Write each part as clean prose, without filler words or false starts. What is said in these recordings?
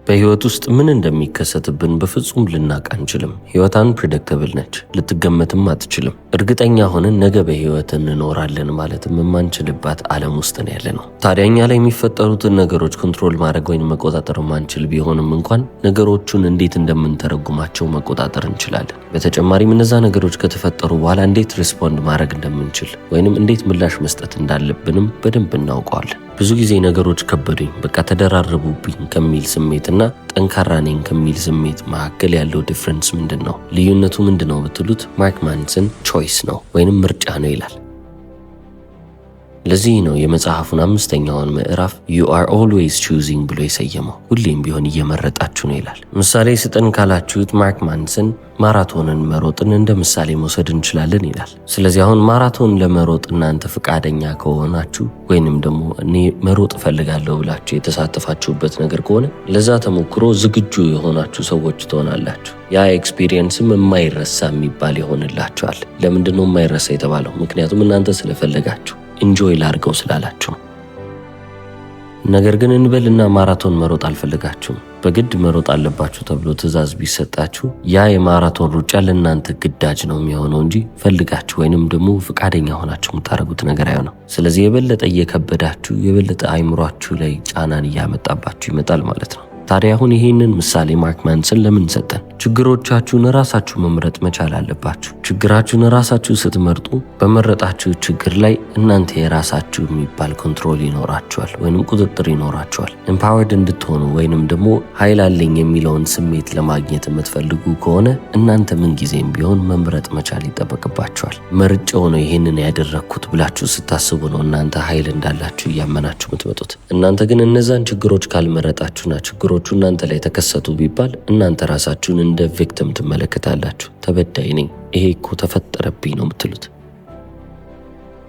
በህይወት ውስጥ ምን እንደሚከሰትብን በፍጹም ልናቅ አንችልም። ህይወት አንፕሬዲክተብል ነች፣ ልትገመትም አትችልም። እርግጠኛ ሆነን ነገ በህይወት እንኖራለን ማለትም የማንችልባት ዓለም ውስጥ ነው ያለ ነው። ታዲያ እኛ ላይ የሚፈጠሩትን ነገሮች ኮንትሮል ማድረግ ወይም መቆጣጠር ማንችል ቢሆንም እንኳን ነገሮቹን እንዴት እንደምንተረጉማቸው መቆጣጠር እንችላለን። በተጨማሪም እነዛ ነገሮች ከተፈጠሩ በኋላ እንዴት ሪስፖንድ ማድረግ እንደምንችል ወይንም እንዴት ምላሽ መስጠት እንዳለብንም በደንብ እናውቀዋለን። ብዙ ጊዜ ነገሮች ከበዱኝ፣ በቃ ተደራረቡብኝ ከሚል ስሜትና ጠንካራ ነኝ ከሚል ስሜት መካከል ያለው ዲፍረንስ ምንድን ነው? ልዩነቱ ምንድን ነው ብትሉት ማርክ ማንሰን ቾይስ ነው ወይንም ምርጫ ነው ይላል። ለዚህ ነው የመጽሐፉን 5ኛውን ምዕራፍ you are always choosing ብሎ የሰየመው። ሁሌም ቢሆን እየመረጣችሁ ነው ይላል። ምሳሌ ስጠን ካላችሁት ማርክ ማንሰን ማራቶንን መሮጥን እንደ ምሳሌ መውሰድ እንችላለን ይላል። ስለዚህ አሁን ማራቶን ለመሮጥ እናንተ ፈቃደኛ ከሆናችሁ ወይንም ደግሞ እኔ መሮጥ እፈልጋለሁ ብላችሁ የተሳተፋችሁበት ነገር ከሆነ ለዛ ተሞክሮ ዝግጁ የሆናችሁ ሰዎች ትሆናላችሁ። ያ ኤክስፒሪየንስም የማይረሳ የሚባል ይሆንላችኋል። ለምንድን ነው የማይረሳ የተባለው? ምክንያቱም እናንተ ስለፈለጋችሁ ኢንጆይ ላድርገው ስላላችሁ። ነገር ግን እንበልና ማራቶን መሮጥ አልፈልጋችሁም፣ በግድ መሮጥ አለባችሁ ተብሎ ትዕዛዝ ቢሰጣችሁ ያ የማራቶን ሩጫ ለእናንተ ግዳጅ ነው የሚሆነው እንጂ ፈልጋችሁ ወይንም ደግሞ ፈቃደኛ ሆናችሁ የምታደርጉት ነገር አይሆንም። ስለዚህ የበለጠ እየከበዳችሁ የበለጠ አይምሯችሁ ላይ ጫናን እያመጣባችሁ ይመጣል ማለት ነው። ታዲያ አሁን ይሄንን ምሳሌ ማርክ ማንሰን ለምን ሰጠን? ችግሮቻችሁን ራሳችሁ መምረጥ መቻል አለባችሁ። ችግራችሁን ራሳችሁ ስትመርጡ በመረጣችሁ ችግር ላይ እናንተ የራሳችሁ የሚባል ኮንትሮል ይኖራችኋል ወይንም ቁጥጥር ይኖራችኋል። ኤምፓወርድ እንድትሆኑ ወይንም ደግሞ ኃይል አለኝ የሚለውን ስሜት ለማግኘት የምትፈልጉ ከሆነ እናንተ ምን ጊዜም ቢሆን መምረጥ መቻል ይጠበቅባችኋል። መርጬው ነው ይሄንን ያደረግኩት ብላችሁ ስታስቡ ነው እናንተ ኃይል እንዳላችሁ እያመናችሁ የምትመጡት። እናንተ ግን እነዛን ችግሮች ካልመረጣችሁና ችግሮቹ እናንተ ላይ ተከሰቱ ቢባል እናንተ ራሳችሁን እንደ ቪክቲም ትመለከታላችሁ። ተበዳይ ነኝ፣ ይሄ እኮ ተፈጠረብኝ ነው የምትሉት።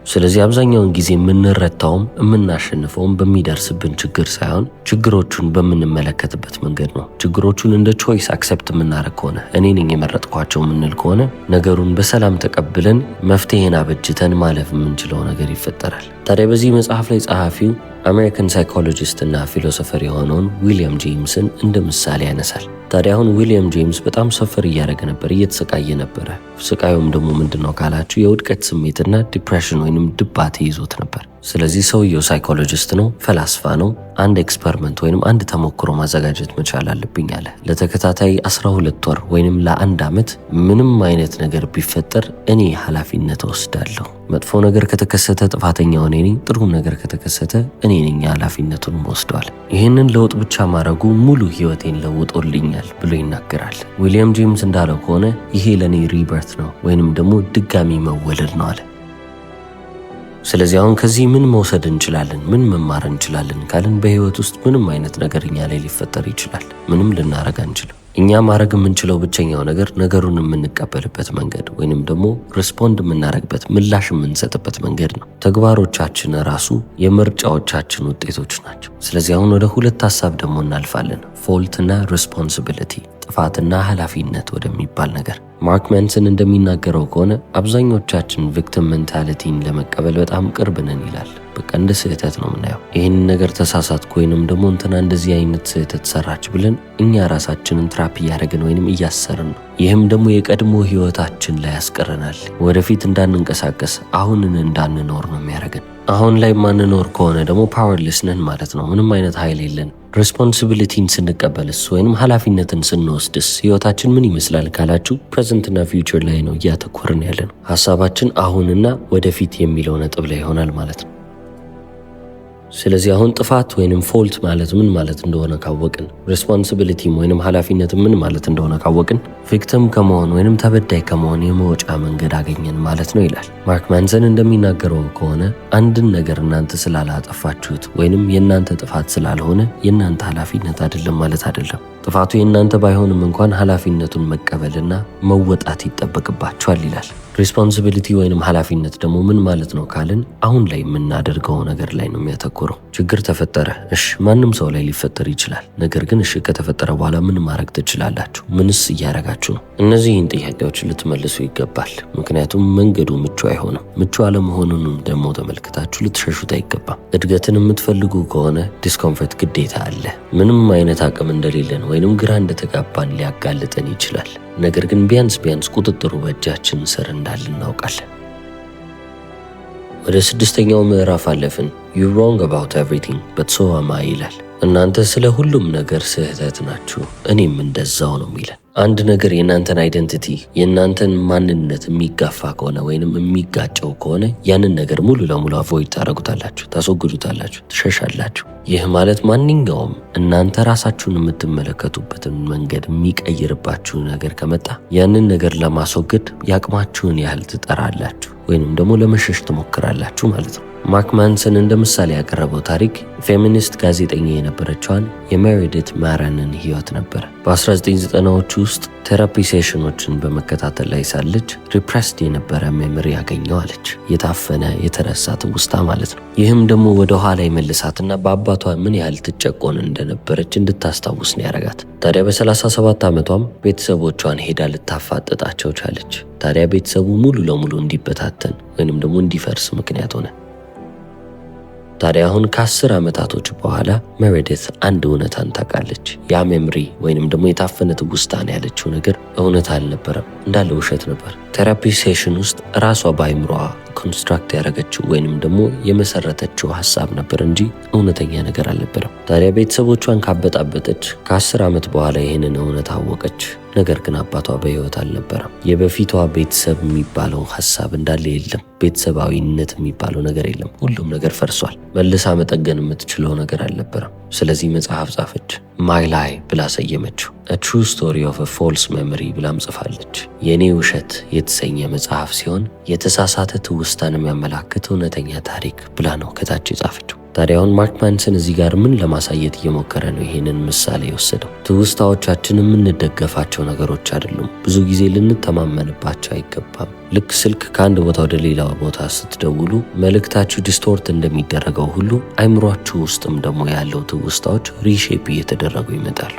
ስለዚህ አብዛኛውን ጊዜ የምንረታውም የምናሸንፈውም በሚደርስብን ችግር ሳይሆን ችግሮቹን በምንመለከትበት መንገድ ነው። ችግሮቹን እንደ ቾይስ አክሰፕት የምናደርግ ከሆነ እኔ ነኝ የመረጥኳቸው የምንል ከሆነ ነገሩን በሰላም ተቀብለን መፍትሄን አበጅተን ማለፍ የምንችለው ነገር ይፈጠራል። ታዲያ በዚህ መጽሐፍ ላይ ጸሐፊው አሜሪካን ሳይኮሎጂስት እና ፊሎሶፈር የሆነውን ዊሊያም ጄምስን እንደ ምሳሌ ያነሳል። ታዲያ አሁን ዊሊያም ጄምስ በጣም ሰፈር እያደረገ ነበር፣ እየተሰቃየ ነበረ። ስቃዩም ደግሞ ምንድነው ካላችሁ የውድቀት ስሜትና ዲፕሬሽን ወይንም ድባቴ ይዞት ነበር። ስለዚህ ሰውየው ሳይኮሎጂስት ነው፣ ፈላስፋ ነው። አንድ ኤክስፐሪመንት ወይንም አንድ ተሞክሮ ማዘጋጀት መቻል አለብኝ አለ። ለተከታታይ 12 ወር ወይንም ለ1 ዓመት ምንም አይነት ነገር ቢፈጠር እኔ ኃላፊነት ወስዳለሁ። መጥፎ ነገር ከተከሰተ ጥፋተኛው እኔ ነኝ፣ ጥሩ ነገር ከተከሰተ እኔ ነኝ ኃላፊነቱን ወስዷል። ይህንን ለውጥ ብቻ ማድረጉ ሙሉ ህይወቴን ለውጦልኛል ብሎ ይናገራል። ዊሊያም ጄምስ እንዳለው ከሆነ ይሄ ለኔ ሪበርት ነው ወይንም ደግሞ ድጋሚ መወለድ ነው አለ። ስለዚህ አሁን ከዚህ ምን መውሰድ እንችላለን? ምን መማር እንችላለን ካልን በህይወት ውስጥ ምንም አይነት ነገር እኛ ላይ ሊፈጠር ይችላል። ምንም ልናረግ አንችልም። እኛ ማድረግ የምንችለው ብቸኛው ነገር ነገሩን የምንቀበልበት መንገድ ወይንም ደግሞ ሪስፖንድ የምናረግበት ምላሽ የምንሰጥበት መንገድ ነው። ተግባሮቻችን ራሱ የምርጫዎቻችን ውጤቶች ናቸው። ስለዚህ አሁን ወደ 2 ሀሳብ ደግሞ እናልፋለን። ፎልት እና ሪስፖንሲቢሊቲ፣ ጥፋትና ኃላፊነት ወደሚባል ነገር። ማርክ ማንሰን እንደሚናገረው ከሆነ አብዛኞቻችን ቪክቲም ሜንታሊቲን ለመቀበል በጣም ቅርብ ነን ይላል። በቃ እንደ ስህተት ነው የምናየው። ይህንን ነገር ተሳሳትኩ ወይንም ደግሞ እንትና እንደዚህ አይነት ስህተት ሰራች ብለን እኛ ራሳችንን ትራፕ እያደረግን ወይንም እያሰርን ነው። ይህም ደግሞ የቀድሞ ህይወታችን ላይ ያስቀረናል። ወደፊት እንዳንንቀሳቀስ አሁንን እንዳንኖር ነው የሚያደርገን። አሁን ላይ ማንኖር ከሆነ ደግሞ ፓወርለስ ነን ማለት ነው። ምንም አይነት ኃይል የለን። ሬስፖንሲቢሊቲን ስንቀበልስ ወይንም ኃላፊነትን ስንወስድስ ህይወታችን ምን ይመስላል ካላችሁ ፕሬዘንትና ፊውቸር ላይ ነው እያተኮርን ያለ ነው። ሀሳባችን አሁንና ወደፊት የሚለው ነጥብ ላይ ይሆናል ማለት ነው። ስለዚህ አሁን ጥፋት ወይንም ፎልት ማለት ምን ማለት እንደሆነ ካወቅን፣ ሬስፖንሲቢሊቲ ወይንም ኃላፊነት ምን ማለት እንደሆነ ካወቅን ቪክቲም ከመሆን ወይንም ተበዳይ ከመሆን የመውጫ መንገድ አገኘን ማለት ነው ይላል። ማርክ ማንሰን እንደሚናገረው ከሆነ አንድን ነገር እናንተ ስላላጠፋችሁት ወይንም የእናንተ ጥፋት ስላልሆነ የእናንተ ኃላፊነት አይደለም ማለት አይደለም። ጥፋቱ የእናንተ ባይሆንም እንኳን ኃላፊነቱን መቀበልና መወጣት ይጠበቅባችኋል ይላል። ሬስፖንሲቢሊቲ ወይንም ኃላፊነት ደግሞ ምን ማለት ነው ካልን አሁን ላይ የምናደርገው ነገር ላይ ነው የሚያተኩረው። የሚያተኩረው። ችግር ተፈጠረ፣ እሺ ማንም ሰው ላይ ሊፈጠር ይችላል። ነገር ግን እሺ ከተፈጠረ በኋላ ምን ማድረግ ትችላላችሁ? ምንስ እያደረጋችሁ ነው? እነዚህን ጥያቄዎች ልትመልሱ ይገባል። ምክንያቱም መንገዱ ምቹ አይሆንም። ምቹ አለመሆኑንም ደግሞ ተመልክታችሁ ልትሸሹት አይገባም። እድገትን የምትፈልጉ ከሆነ ዲስኮምፈርት ግዴታ አለ። ምንም አይነት አቅም እንደሌለን ወይንም ግራ እንደተጋባን ሊያጋልጠን ይችላል። ነገር ግን ቢያንስ ቁጥጥሩ በእጃችን ስር እንዳለ እናውቃለን። ወደ 6ኛው ምዕራፍ አለፍን። You wrong about everything but so am I ይላል። እናንተ ስለ ሁሉም ነገር ስህተት ናችሁ፣ እኔም እንደዛው ነው የሚለን። አንድ ነገር የእናንተን አይደንቲቲ የእናንተን ማንነት የሚጋፋ ከሆነ ወይንም የሚጋጨው ከሆነ ያንን ነገር ሙሉ ለሙሉ አቮይድ ታደርጉታላችሁ፣ ታስወግዱታላችሁ፣ ትሸሻላችሁ። ይህ ማለት ማንኛውም እናንተ ራሳችሁን የምትመለከቱበትን መንገድ የሚቀይርባችሁ ነገር ከመጣ ያንን ነገር ለማስወገድ ያቅማችሁን ያህል ትጠራላችሁ ወይንም ደግሞ ለመሸሽ ትሞክራላችሁ ማለት ነው። ማርክ ማንሰን እንደ ምሳሌ ያቀረበው ታሪክ ፌሚኒስት ጋዜጠኛ የነበረችዋን የሜሪዲት ማረንን ህይወት ነበር። በ1990ዎቹ ውስጥ ቴራፒ ሴሽኖችን በመከታተል ላይ ሳለች ሪፕሬስድ የነበረ ሜሞሪ ያገኘው አለች። የታፈነ የተረሳ ትውስታ ማለት ነው። ይህም ደግሞ ወደ ኋላ የመልሳትና በአባቷ ምን ያህል ትጨቆን እንደነበረች እንድታስታውስ ነው ያረጋት። ታዲያ በ37 ዓመቷም ቤተሰቦቿን ሄዳ ልታፋጥጣቸው ቻለች። ታዲያ ቤተሰቡ ሙሉ ለሙሉ እንዲበታተን ወይንም ደግሞ እንዲፈርስ ምክንያት ሆነ። ታዲያ አሁን ከ10 ዓመታቶች በኋላ ሜሪዲት አንድ እውነታን ታውቃለች። ያ ሜሞሪ ወይንም ደግሞ የታፈነ ትውስታን ያለችው ነገር እውነት አልነበረም፣ እንዳለ ውሸት ነበር። ቴራፒ ሴሽን ውስጥ ራሷ በአይምሮዋ ኮንስትራክት ያደረገችው ወይንም ደግሞ የመሰረተችው ሀሳብ ነበር እንጂ እውነተኛ ነገር አልነበረም። ታዲያ ቤተሰቦቿን ካበጣበጠች ከ10 ዓመት በኋላ ይህንን እውነት አወቀች። ነገር ግን አባቷ በህይወት አልነበረም። የበፊቷ ቤተሰብ የሚባለው ሀሳብ እንዳለ የለም። ቤተሰባዊነት የሚባለው ነገር የለም። ሁሉም ነገር ፈርሷል። መልሳ መጠገን የምትችለው ነገር አልነበረም። ስለዚህ መጽሐፍ ጻፈች። ማይ ላይ ብላ ሰየመችው። A true story of a false memory ብላም ጽፋለች። የኔ ውሸት የተሰኘ መጽሐፍ ሲሆን የተሳሳተ ትውስታን የሚያመላክት እውነተኛ ታሪክ ብላ ነው ከታች የጻፈችው። ታዲያ አሁን ማርክ ማንሰን እዚህ ጋር ምን ለማሳየት እየሞከረ ነው ይሄንን ምሳሌ የወሰደው? ትውስታዎቻችን የምንደገፋቸው ነገሮች አይደሉም። ብዙ ጊዜ ልንተማመንባቸው አይገባም። ልክ ስልክ ከአንድ ቦታ ወደ ሌላ ቦታ ስትደውሉ መልእክታችሁ ዲስቶርት እንደሚደረገው ሁሉ አይምሯችሁ ውስጥም ደግሞ ያለው ትውስታዎች ሪሼፕ እየተደረጉ ይመጣሉ።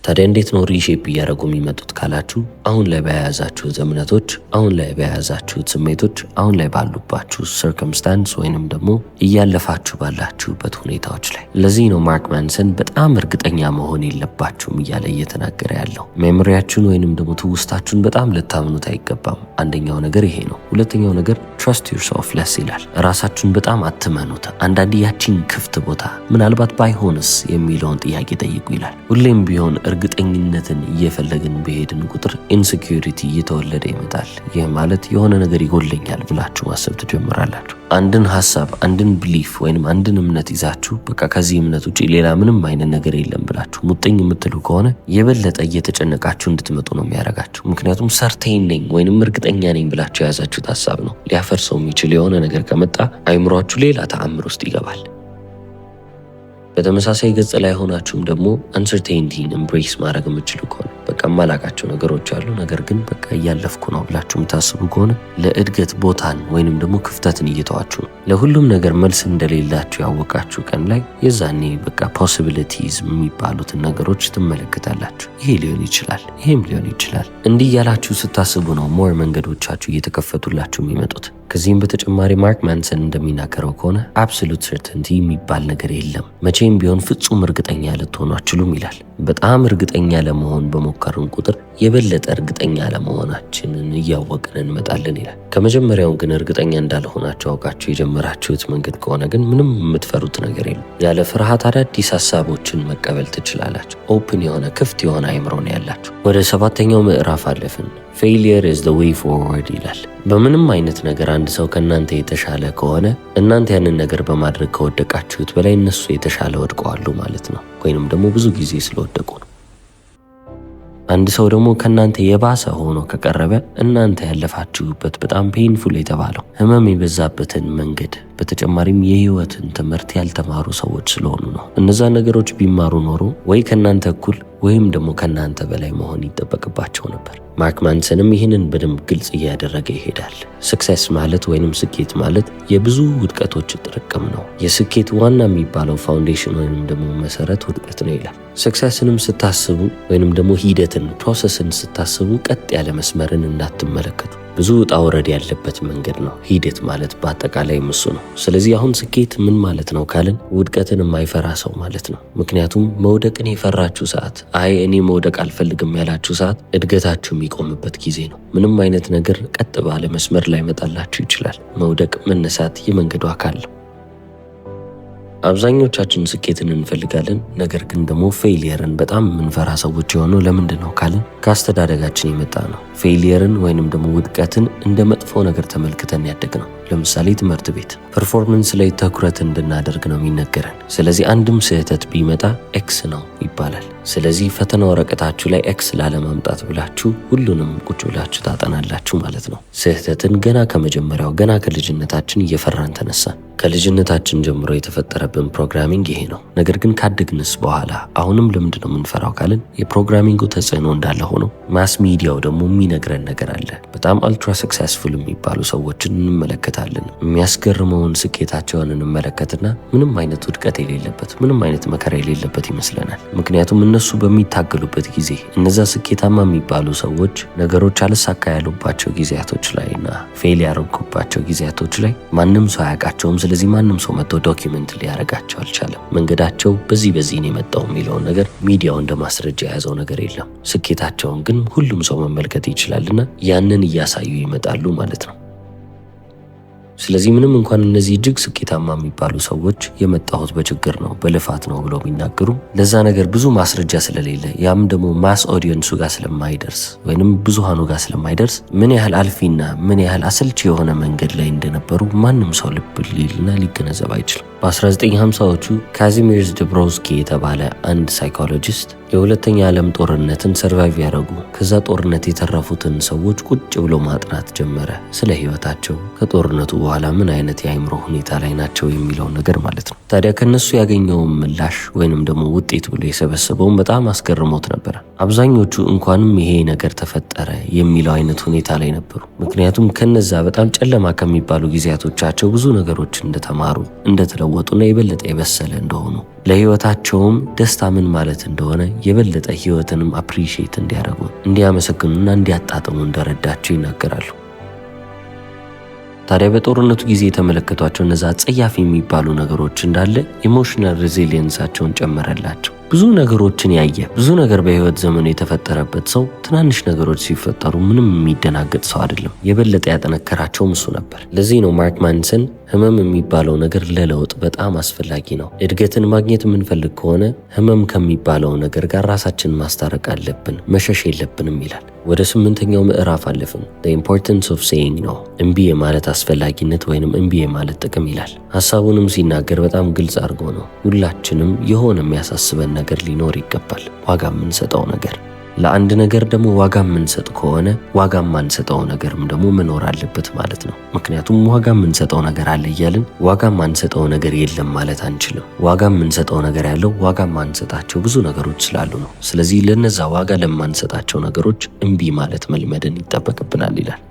ታዲያ እንዴት ነው ሪሼፕ እያደረጉ የሚመጡት ካላችሁ፣ አሁን ላይ በያዛችሁት እምነቶች፣ አሁን ላይ በያዛችሁት ስሜቶች፣ አሁን ላይ ባሉባችሁ ሰርከምስታንስ ወይንም ደግሞ እያለፋችሁ ባላችሁበት ሁኔታዎች ላይ። ለዚህ ነው ማርክ ማንሰን በጣም እርግጠኛ መሆን የለባችሁም እያለ እየተናገረ ያለው። ሜሞሪያችሁን ወይንም ደግሞ ትውስታችሁን በጣም ልታምኑት አይገባም። አንደኛው ነገር ይሄ ነው። ሁለተኛው ነገር ትረስት ዩርሰልፍ ለስ ይላል። ራሳችሁን በጣም አትመኑት። አንዳንድ ያቺን ክፍት ቦታ ምናልባት ባይሆንስ የሚለውን ጥያቄ ጠይቁ ይላል። ሁሌም ቢሆን እርግጠኝነትን እየፈለግን በሄድን ቁጥር ኢንሴኪዩሪቲ እየተወለደ ይመጣል። ይህ ማለት የሆነ ነገር ይጎለኛል ብላችሁ ማሰብ ትጀምራላችሁ። አንድን ሀሳብ፣ አንድን ብሊፍ ወይንም አንድን እምነት ይዛችሁ በቃ ከዚህ እምነት ውጪ ሌላ ምንም አይነት ነገር የለም ብላችሁ ሙጥኝ የምትሉ ከሆነ የበለጠ እየተጨነቃችሁ እንድትመጡ ነው የሚያደርጋችሁ። ምክንያቱም ሰርቴን ነኝ ወይንም እርግጠኛ ነኝ ብላችሁ የያዛችሁት ሀሳብ ነው ሊያፈርሰው የሚችል የሆነ ነገር ከመጣ አይምሯችሁ ሌላ ተአምር ውስጥ ይገባል። በተመሳሳይ ገጽ ላይ ሆናችሁም ደግሞ አንሰርቴኒቲን ኤምብሬስ ማድረግ የምትችሉ ከሆነ በቃ ማላቃቸው ነገሮች አሉ ነገር ግን በቃ እያለፍኩ ነው ብላችሁ የምታስቡ ከሆነ ለእድገት ቦታን ወይንም ደግሞ ክፍተትን እየተዋችሁ ነው። ለሁሉም ነገር መልስ እንደሌላችሁ ያወቃችሁ ቀን ላይ የዛኔ በቃ ፖሲቢሊቲዝ የሚባሉትን ነገሮች ትመለከታላችሁ። ይሄ ሊሆን ይችላል፣ ይሄም ሊሆን ይችላል። እንዲህ ያላችሁ ስታስቡ ነው ሞር መንገዶቻችሁ እየተከፈቱላችሁ የሚመጡት። ከዚህም በተጨማሪ ማርክ ማንሰን እንደሚናገረው ከሆነ አብሶሉት ሰርተንቲ የሚባል ነገር የለም። መቼም ቢሆን ፍጹም እርግጠኛ ልትሆኑ አትችሉም ይላል። በጣም እርግጠኛ ለመሆን በሞከርን ቁጥር የበለጠ እርግጠኛ ለመሆናችንን እያወቅን እንመጣለን ይላል። ከመጀመሪያው ግን እርግጠኛ እንዳልሆናችሁ አውቃችሁ የጀመራችሁት መንገድ ከሆነ ግን ምንም የምትፈሩት ነገር የለም። ያለ ፍርሃት አዳዲስ ሀሳቦችን መቀበል ትችላላችሁ። ኦፕን የሆነ ክፍት የሆነ አይምሮ ነው ያላችሁ። ወደ 7ኛው ምዕራፍ አለፍን። ፌይሊየር ኢዝ ዘ ዌይ ፎርዋርድ ይላል። በምንም አይነት ነገር አንድ ሰው ከእናንተ የተሻለ ከሆነ እናንተ ያንን ነገር በማድረግ ከወደቃችሁት በላይ እነሱ የተሻለ ወድቀዋሉ ማለት ነው። ወይንም ደግሞ ብዙ ጊዜ ስለወደቁ ነው። አንድ ሰው ደግሞ ከእናንተ የባሰ ሆኖ ከቀረበ እናንተ ያለፋችሁበት በጣም ፔንፉል የተባለው ህመም የበዛበትን መንገድ በተጨማሪም የህይወትን ትምህርት ያልተማሩ ሰዎች ስለሆኑ ነው። እነዛ ነገሮች ቢማሩ ኖሮ ወይ ከናንተ እኩል ወይም ደግሞ ከናንተ በላይ መሆን ይጠበቅባቸው ነበር። ማርክ ማንሰንም ይህንን በደንብ ግልጽ እያደረገ ይሄዳል። ስክሰስ ማለት ወይንም ስኬት ማለት የብዙ ውድቀቶች ጥርቅም ነው። የስኬት ዋና የሚባለው ፋውንዴሽን ወይንም ደግሞ መሰረት ውድቀት ነው ይላል። ስክሰስንም ስታስቡ ወይንም ደግሞ ሂደትን ፕሮሰስን ስታስቡ ቀጥ ያለ መስመርን እንዳትመለከቱ። ብዙ ውጣ ውረድ ያለበት መንገድ ነው። ሂደት ማለት በአጠቃላይ እሱ ነው። ስለዚህ አሁን ስኬት ምን ማለት ነው ካልን ውድቀትን የማይፈራ ሰው ማለት ነው። ምክንያቱም መውደቅን የፈራችሁ ሰዓት፣ አይ እኔ መውደቅ አልፈልግም ያላችሁ ሰዓት እድገታችሁ የሚቆምበት ጊዜ ነው። ምንም አይነት ነገር ቀጥ ባለ መስመር ላይ መጣላችሁ ይችላል። መውደቅ፣ መነሳት የመንገዱ አካል ነው። አብዛኞቻችን ስኬትን እንፈልጋለን። ነገር ግን ደግሞ ፌሊየርን በጣም የምንፈራ ሰዎች የሆነው ለምንድን ነው ካልን ከአስተዳደጋችን የመጣ ነው። ፌሊየርን ወይንም ደግሞ ውድቀትን እንደ መጥፎ ነገር ተመልክተን ያደግ ነው። ለምሳሌ ትምህርት ቤት ፐርፎርመንስ ላይ ትኩረት እንድናደርግ ነው የሚነገረን። ስለዚህ አንድም ስህተት ቢመጣ ኤክስ ነው ይባላል። ስለዚህ ፈተና ወረቀታችሁ ላይ ኤክስ ላለማምጣት ብላችሁ ሁሉንም ቁጭ ብላችሁ ታጠናላችሁ ማለት ነው። ስህተትን ገና ከመጀመሪያው ገና ከልጅነታችን እየፈራን ተነሳ። ከልጅነታችን ጀምሮ የተፈጠረብን ፕሮግራሚንግ ይሄ ነው። ነገር ግን ካደግንስ በኋላ አሁንም ለምንድን ነው የምንፈራው ካልን የፕሮግራሚንጉ ተጽዕኖ እንዳለ ሆኖ ማስ ሚዲያው ደግሞ የሚነግረን ነገር አለ። በጣም አልትራ ሰክሰስፉል የሚባሉ ሰዎችን እንመለከታለን። የሚያስገርመውን ስኬታቸውን እንመለከትና ምንም አይነት ውድቀት የሌለበት ምንም አይነት መከራ የሌለበት ይመስለናል። ምክንያቱም እነሱ በሚታገሉበት ጊዜ እነዛ ስኬታማ የሚባሉ ሰዎች ነገሮች አልሳካ ያሉባቸው ጊዜያቶች ላይ እና ፌል ያደረጉባቸው ጊዜያቶች ላይ ማንም ሰው አያውቃቸውም። ስለዚህ ማንም ሰው መጥቶ ዶኪመንት ሊያደርጋቸው አልቻለም። መንገዳቸው በዚህ ነው የመጣው የሚለውን ነገር ሚዲያው እንደ ማስረጃ የያዘው ነገር የለም። ስኬታቸውን ግን ሁሉም ሰው መመልከት ይችላልና ያንን እያሳዩ ይመጣሉ ማለት ነው። ስለዚህ ምንም እንኳን እነዚህ እጅግ ስኬታማ የሚባሉ ሰዎች የመጣሁት በችግር ነው በልፋት ነው ብለው ቢናገሩ ለዛ ነገር ብዙ ማስረጃ ስለሌለ ያም ደግሞ ማስ ኦዲየንሱ ጋር ስለማይደርስ ወይንም ብዙሃኑ ጋር ስለማይደርስ ምን ያህል አልፊና ምን ያህል አሰልቺ የሆነ መንገድ ላይ እንደነበሩ ማንም ሰው ልብ ሊልና ሊገነዘብ አይችልም። በ1950ዎቹ ካዚሚርዝ ደብሮውስኪ የተባለ አንድ ሳይኮሎጂስት የሁለተኛ ዓለም ጦርነትን ሰርቫይቭ ያደረጉ ከዛ ጦርነት የተረፉትን ሰዎች ቁጭ ብሎ ማጥናት ጀመረ። ስለ ህይወታቸው ከጦርነቱ በኋላ ምን አይነት የአእምሮ ሁኔታ ላይ ናቸው የሚለውን ነገር ማለት ነው። ታዲያ ከነሱ ያገኘውን ምላሽ ወይንም ደግሞ ውጤት ብሎ የሰበሰበውን በጣም አስገርሞት ነበር። አብዛኞቹ እንኳንም ይሄ ነገር ተፈጠረ የሚለው አይነት ሁኔታ ላይ ነበሩ። ምክንያቱም ከነዛ በጣም ጨለማ ከሚባሉ ጊዜያቶቻቸው ብዙ ነገሮች እንደተማሩ እንደተለወጡና የበለጠ የበሰለ እንደሆኑ ለህይወታቸውም ደስታ ምን ማለት እንደሆነ የበለጠ ህይወትንም አፕሪሺየት እንዲያደርጉ እንዲያመሰግኑና እንዲያጣጥሙ እንደረዳቸው ይናገራሉ። ታዲያ በጦርነቱ ጊዜ የተመለከቷቸው እነዛ ጸያፊ የሚባሉ ነገሮች እንዳለ ኢሞሽናል ሬዚሊየንሳቸውን ጨመረላቸው። ብዙ ነገሮችን ያየ ብዙ ነገር በህይወት ዘመኑ የተፈጠረበት ሰው ትናንሽ ነገሮች ሲፈጠሩ ምንም የሚደናገጥ ሰው አይደለም። የበለጠ ያጠነከራቸውም እሱ ነበር። ለዚህ ነው ማርክ ማንሰን ህመም የሚባለው ነገር ለለውጥ በጣም አስፈላጊ ነው። እድገትን ማግኘት የምንፈልግ ከሆነ ህመም ከሚባለው ነገር ጋር ራሳችንን ማስታረቅ አለብን፣ መሸሽ የለብንም ይላል። ወደ 8ኛው ምዕራፍ አለፍን። the importance of saying no እምቢ የማለት አስፈላጊነት ወይንም እምቢ የማለት ጥቅም ይላል። ሐሳቡንም ሲናገር በጣም ግልጽ አድርጎ ነው። ሁላችንም የሆነ የሚያሳስበን ነገር ሊኖር ይገባል፣ ዋጋ የምንሰጠው ነገር። ለአንድ ነገር ደግሞ ዋጋ የምንሰጥ ከሆነ ዋጋ የማንሰጠው ነገርም ደግሞ መኖር አለበት ማለት ነው። ምክንያቱም ዋጋ የምንሰጠው ነገር አለ እያልን ዋጋ የማንሰጠው ነገር የለም ማለት አንችልም። ዋጋ የምንሰጠው ነገር ያለው ዋጋ የማንሰጣቸው ብዙ ነገሮች ስላሉ ነው። ስለዚህ ለነዛ ዋጋ ለማንሰጣቸው ነገሮች እምቢ ማለት መልመድን ይጠበቅብናል ይላል።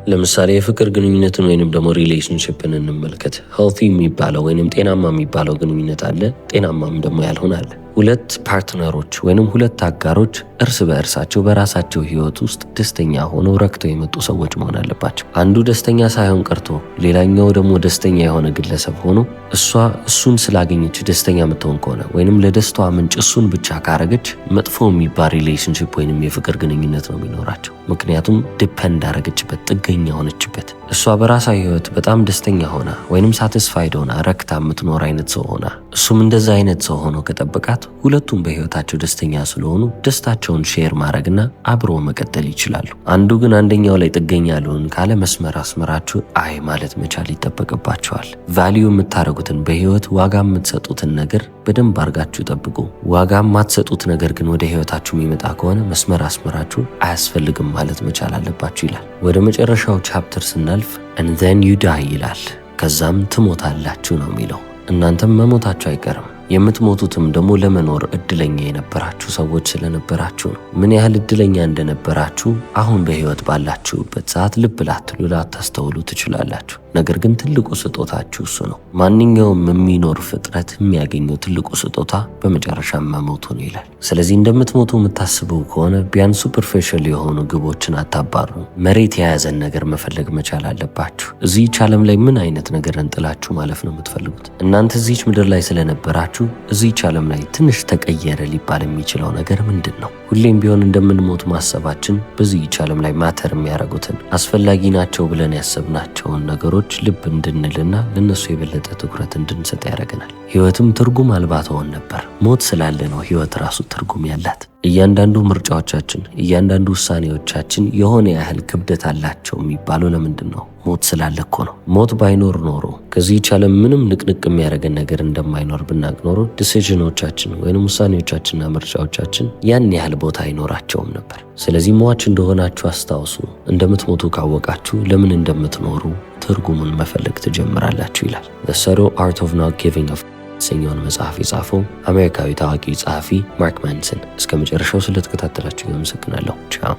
ለምሳሌ የፍቅር ግንኙነትን ወይንም ደግሞ ሪሌሽንሽፕን እንመልከት። ሄልቲ የሚባለው ወይንም ጤናማ የሚባለው ግንኙነት አለ፣ ጤናማም ደግሞ ያልሆነ አለ። ሁለት ፓርትነሮች ወይንም ሁለት አጋሮች እርስ በእርሳቸው በራሳቸው ህይወት ውስጥ ደስተኛ ሆነው ረክተው የመጡ ሰዎች መሆን አለባቸው። አንዱ ደስተኛ ሳይሆን ቀርቶ ሌላኛው ደግሞ ደስተኛ የሆነ ግለሰብ ሆኖ እሷ እሱን ስላገኘች ደስተኛ የምትሆን ከሆነ ወይንም ለደስታዋ ምንጭ እሱን ብቻ ካረገች መጥፎ የሚባል ሪሌሽንሽፕ ወይንም የፍቅር ግንኙነት ነው የሚኖራቸው። ምክንያቱም ዲፔንድ አረገችበት፣ ጥገኛ ሆነችበት። እሷ በራሷ ህይወት በጣም ደስተኛ ሆና ወይንም ሳቲስፋይድ ሆና ረክታ የምትኖር አይነት ሰው ሆና እሱም እንደዛ አይነት ሰው ሆኖ ከጠበቃት ሁለቱም በህይወታቸው ደስተኛ ስለሆኑ ደስታቸውን ሼር ማድረግና አብሮ መቀጠል ይችላሉ። አንዱ ግን አንደኛው ላይ ጥገኛ ልሆን ካለ መስመር አስመራችሁ አይ ማለት መቻል ይጠበቅባቸዋል። ቫልዩ የምታደርጉትን በህይወት ዋጋ የምትሰጡትን ነገር በደንብ አድርጋችሁ ጠብቁ። ዋጋ የማትሰጡት ነገር ግን ወደ ህይወታችሁ የሚመጣ ከሆነ መስመር አስመራችሁ አያስፈልግም ማለት መቻል አለባችሁ ይላል። ወደ መጨረሻው ቻፕተር ስናልፍ and then you die ይላል። ከዛም ትሞታላችሁ ነው የሚለው። እናንተም መሞታችሁ አይቀርም። የምትሞቱትም ደግሞ ለመኖር እድለኛ የነበራችሁ ሰዎች ስለነበራችሁ ነው። ምን ያህል እድለኛ እንደነበራችሁ አሁን በህይወት ባላችሁበት ሰዓት ልብ ላትሉ ላታስተውሉ ትችላላችሁ። ነገር ግን ትልቁ ስጦታችሁ እሱ ነው። ማንኛውም የሚኖር ፍጥረት የሚያገኘው ትልቁ ስጦታ በመጨረሻም መሞቱ ነው ይላል። ስለዚህ እንደምትሞቱ የምታስቡ ከሆነ ቢያንስ ሱፐርፊሻል የሆኑ ግቦችን አታባሩ። መሬት የያዘን ነገር መፈለግ መቻል አለባችሁ። እዚህች ዓለም ላይ ምን አይነት ነገር እንጥላችሁ ማለፍ ነው የምትፈልጉት? እናንተ እዚህች ምድር ላይ ስለነበራችሁ እዚህች ዓለም ላይ ትንሽ ተቀየረ ሊባል የሚችለው ነገር ምንድን ነው? ሁሌም ቢሆን እንደምንሞት ማሰባችን በዚህች ዓለም ላይ ማተር የሚያደርጉትን አስፈላጊ ናቸው ብለን ያሰብናቸውን ነገሮች ልብ እንድንልና ለነሱ የበለጠ ትኩረት እንድንሰጥ ያደርገናል። ህይወትም ትርጉም አልባ ትሆን ነበር። ሞት ስላለ ነው ህይወት ራሱ ትርጉም ያላት። እያንዳንዱ ምርጫዎቻችን፣ እያንዳንዱ ውሳኔዎቻችን የሆነ ያህል ክብደት አላቸው የሚባለው ለምንድን ነው? ሞት ስላለ እኮ ነው። ሞት ባይኖር ኖሮ ከዚህች ዓለም ምንም ንቅንቅ የሚያደርገን ነገር እንደማይኖር ብናቅ ኖሮ ዲሲዥኖቻችን ወይም ውሳኔዎቻችንና ምርጫዎቻችን ያን ያህል ቦታ አይኖራቸውም ነበር። ስለዚህ ሟች እንደሆናችሁ አስታውሱ። እንደምትሞቱ ካወቃችሁ ለምን እንደምትኖሩ ትርጉሙን መፈለግ ትጀምራላችሁ ይላል። The Subtle Art of Not Giving a የተሰኘውን መጽሐፍ የጻፈው አሜሪካዊ ታዋቂ ጸሐፊ ማርክ ማንሰን። እስከ መጨረሻው ስለተከታተላችሁ አመሰግናለሁ። ቻው።